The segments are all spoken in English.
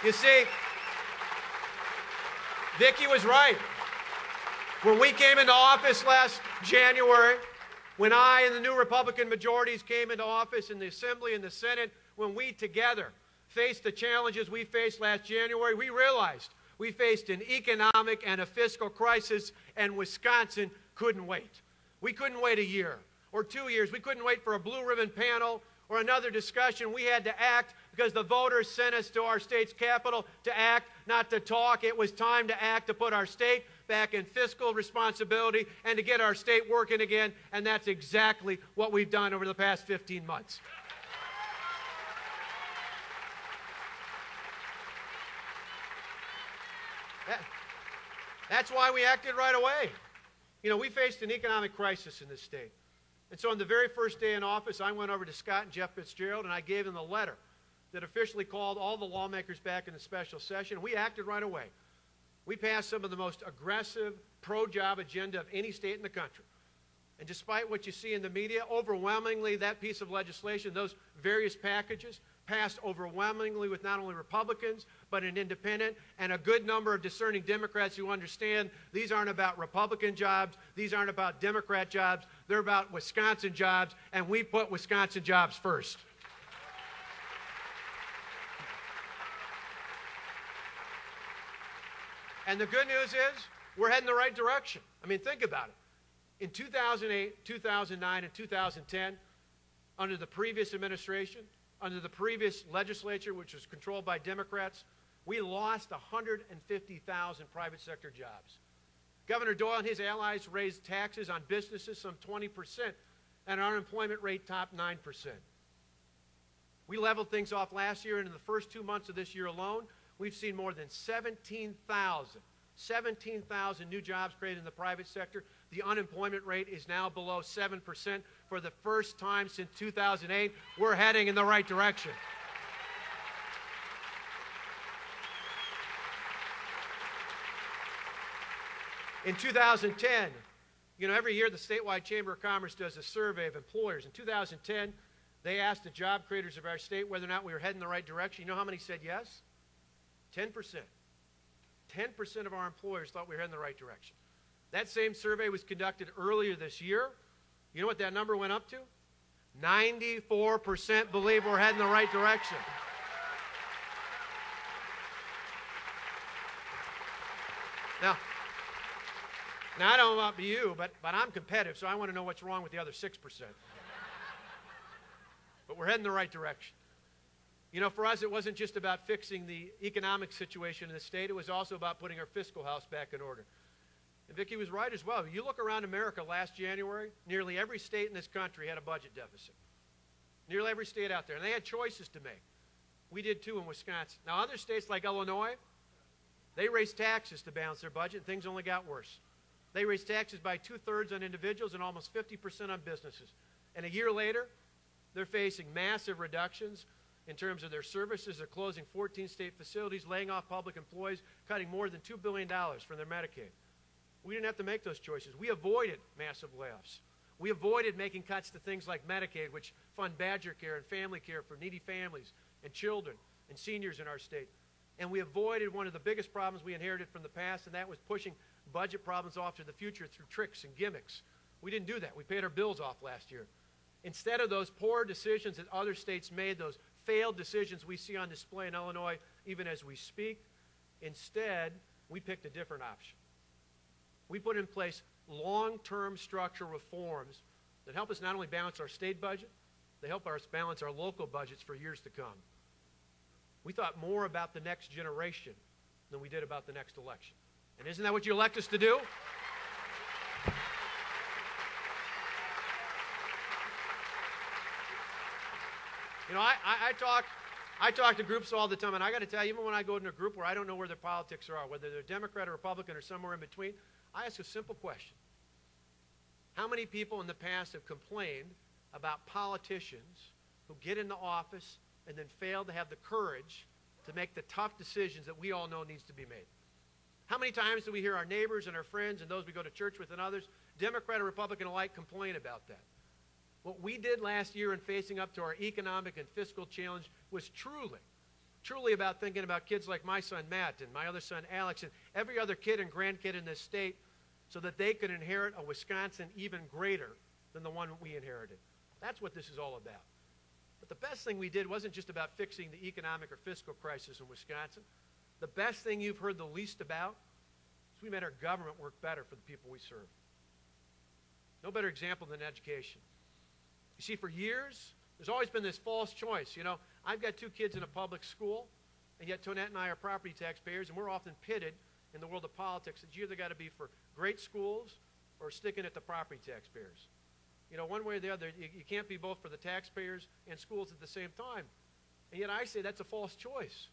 You see, Vicki was right. When we came into office last January, when I and the new Republican majorities came into office in the Assembly and the Senate, when we together faced the challenges we faced last January, we realized we faced an economic and a fiscal crisis, and Wisconsin couldn't wait. We couldn't wait a year or 2 years. We couldn't wait for a blue ribbon panel or another discussion. We had to act because the voters sent us to our state's capital to act, not to talk. It was time to act, to put our state back in fiscal responsibility and to get our state working again, and that's exactly what we've done over the past 15 months. That's why we acted right away. You know, we faced an economic crisis in this state. And so on the very first day in office, I went over to Scott and Jeff Fitzgerald, and I gave them the letter that officially called all the lawmakers back in the special session. We acted right away. We passed some of the most aggressive pro-job agenda of any state in the country. And despite what you see in the media, overwhelmingly that piece of legislation, those various packages, passed overwhelmingly with not only Republicans, but an independent and a good number of discerning Democrats who understand these aren't about Republican jobs, these aren't about Democrat jobs, they're about Wisconsin jobs, and we put Wisconsin jobs first. And the good news is we're heading the right direction. I mean, think about it. In 2008, 2009, and 2010, under the previous administration, under the previous legislature, which was controlled by Democrats, we lost 150,000 private sector jobs. Governor Doyle and his allies raised taxes on businesses some 20%, and our unemployment rate topped 9%. We leveled things off last year, and in the first 2 months of this year alone, we've seen more than 17,000 new jobs created in the private sector. The unemployment rate is now below 7% for the first time since 2008. We're heading in the right direction. In 2010, you know, every year the statewide Chamber of Commerce does a survey of employers. In 2010, they asked the job creators of our state whether or not we were heading in the right direction. You know how many said yes? 10%. 10% of our employers thought we were heading in the right direction. That same survey was conducted earlier this year. You know what that number went up to? 94% believe we're heading in the right direction. Now I don't know about you, but I'm competitive, so I want to know what's wrong with the other 6%. But we're heading in the right direction. You know, for us, it wasn't just about fixing the economic situation in the state. It was also about putting our fiscal house back in order. And Vicki was right as well. You look around America last January, nearly every state in this country had a budget deficit. Nearly every state out there. And they had choices to make. We did too in Wisconsin. Now, other states like Illinois, they raised taxes to balance their budget, and things only got worse. They raised taxes by 2/3 on individuals and almost 50% on businesses. And a year later, they're facing massive reductions in terms of their services. They're closing 14 state facilities, laying off public employees, cutting more than $2 billion from their Medicaid. We didn't have to make those choices. We avoided massive layoffs. We avoided making cuts to things like Medicaid, which fund Badger Care and family care for needy families and children and seniors in our state. And we avoided one of the biggest problems we inherited from the past, and that was pushing budget problems off to the future through tricks and gimmicks. We didn't do that. We paid our bills off last year. Instead of those poor decisions that other states made, those failed decisions we see on display in Illinois even as we speak, instead, we picked a different option. We put in place long-term structural reforms that help us not only balance our state budget, they help us balance our local budgets for years to come. We thought more about the next generation than we did about the next election. And isn't that what you elect us to do? You know, I talk to groups all the time, and I got to tell you, even when I go into a group where I don't know where their politics are, whether they're Democrat or Republican or somewhere in between, I ask a simple question. How many people in the past have complained about politicians who get into office and then fail to have the courage to make the tough decisions that we all know needs to be made? How many times do we hear our neighbors and our friends and those we go to church with and others, Democrat or Republican alike, complain about that? What we did last year in facing up to our economic and fiscal challenge was truly truly about thinking about kids like my son Matt and my other son Alex and every other kid and grandkid in this state so that they could inherit a Wisconsin even greater than the one we inherited. That's what this is all about. But the best thing we did wasn't just about fixing the economic or fiscal crisis in Wisconsin. The best thing you've heard the least about is we made our government work better for the people we serve. No better example than education. You see, for years, there's always been this false choice. You know, I've got 2 kids in a public school, and yet Tonette and I are property taxpayers, and we're often pitted in the world of politics that you either got to be for great schools or sticking at the property taxpayers. You know, one way or the other, you can't be both for the taxpayers and schools at the same time. And yet I say that's a false choice.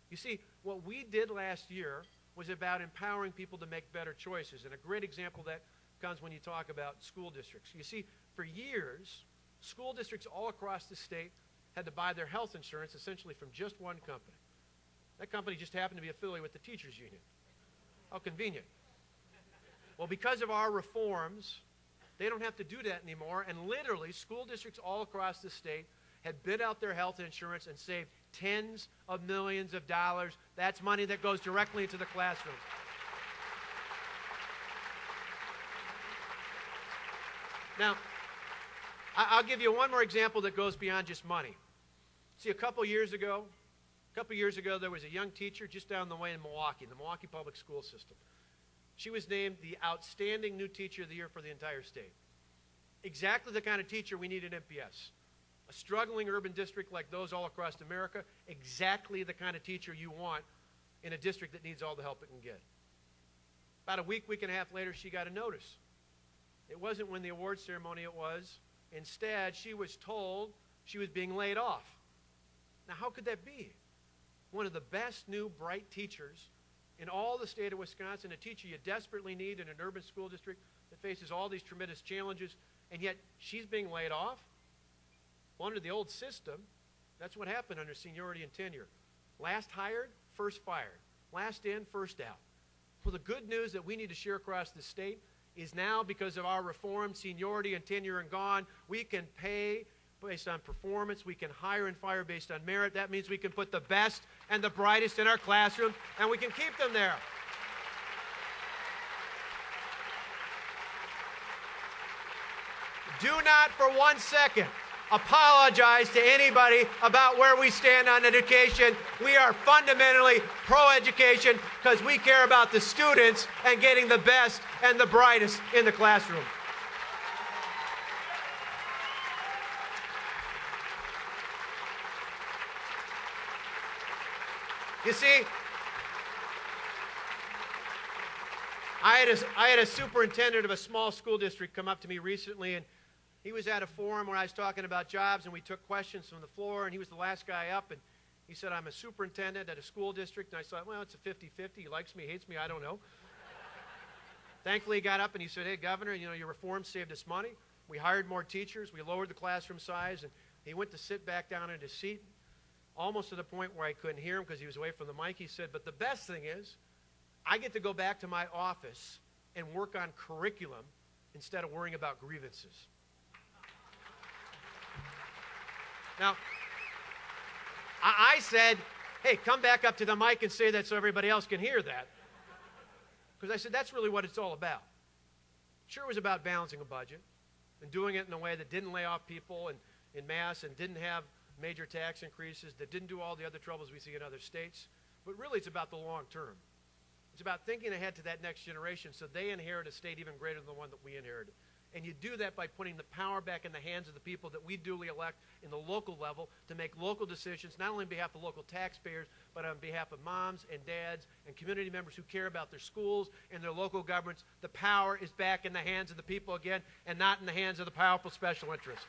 You see, what we did last year was about empowering people to make better choices. And a great example of that comes when you talk about school districts. You see, for years, school districts all across the state had to buy their health insurance essentially from just one company. That company just happened to be affiliated with the teachers union. How convenient. Well, because of our reforms, they don't have to do that anymore, and literally school districts all across the state had bid out their health insurance and saved tens of millions of dollars. That's money that goes directly into the classroom. Now, I'll give you one more example that goes beyond just money. See, a couple years ago, there was a young teacher just down the way in Milwaukee, the Milwaukee Public School System. She was named the Outstanding New Teacher of the Year for the entire state. Exactly the kind of teacher we need in MPS. A struggling urban district like those all across America, exactly the kind of teacher you want in a district that needs all the help it can get. About a week and a half later, she got a notice. It wasn't when the award ceremony it was. Instead, she was told she was being laid off. Now, how could that be? One of the best new bright teachers in all the state of Wisconsin, a teacher you desperately need in an urban school district that faces all these tremendous challenges, and yet she's being laid off? Well, under the old system, that's what happened under seniority and tenure. Last hired, first fired. Last in, first out. Well, the good news that we need to share across the state is now, because of our reform, seniority and tenure and gone, we can pay based on performance. We can hire and fire based on merit. That means we can put the best and the brightest in our classroom, and we can keep them there. Do not for 1 second apologize to anybody about where we stand on education. We are fundamentally pro-education because we care about the students and getting the best and the brightest in the classroom. You see, I had a superintendent of a small school district come up to me recently, and he was at a forum where I was talking about jobs, and we took questions from the floor, and he was the last guy up, and he said, I'm a superintendent at a school district, and I thought, well, it's a 50-50. He likes me, hates me, I don't know. Thankfully, he got up and he said, hey, Governor, you know, your reforms saved us money. We hired more teachers. We lowered the classroom size, and he went to sit back down in his seat, almost to the point where I couldn't hear him because he was away from the mic. He said, but the best thing is I get to go back to my office and work on curriculum instead of worrying about grievances. Now, I said, hey, come back up to the mic and say that so everybody else can hear that. Because I said, that's really what it's all about. Sure, it was about balancing a budget and doing it in a way that didn't lay off people in mass and didn't have major tax increases, that didn't do all the other troubles we see in other states. But really, it's about the long term. It's about thinking ahead to that next generation so they inherit a state even greater than the one that we inherited. And you do that by putting the power back in the hands of the people that we duly elect in the local level to make local decisions, not only on behalf of local taxpayers, but on behalf of moms and dads and community members who care about their schools and their local governments. The power is back in the hands of the people again and not in the hands of the powerful special interests.